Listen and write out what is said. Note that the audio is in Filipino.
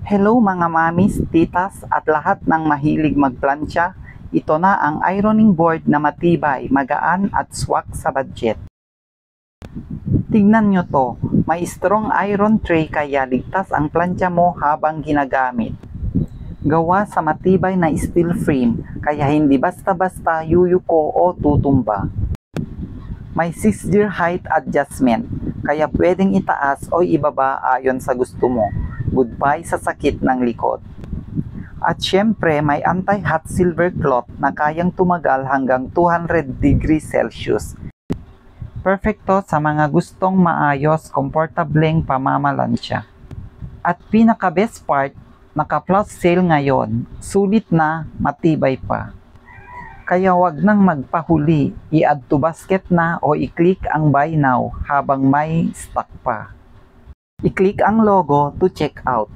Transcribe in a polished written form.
Hello mga mamis, titas at lahat ng mahilig magplansya. Ito na ang ironing board na matibay, magaan at swak sa budget. Tignan nyo to, may strong iron tray kaya ligtas ang plansya mo habang ginagamit. Gawa sa matibay na steel frame kaya hindi basta-basta yuyuko o tutumba. May 6-gear height adjustment kaya pwedeng itaas o ibaba ayon sa gusto mo. Goodbye sa sakit ng likod. At syempre may anti-hot silver cloth na kayang tumagal hanggang 200 degrees Celsius. Perfecto sa mga gustong maayos, komportableng pamamalansya. At pinaka best part, naka-plus sale ngayon, sulit na, matibay pa. Kaya wag nang magpahuli, i-add to basket na o i-click ang buy now habang may stock pa. I-click ang logo to check out.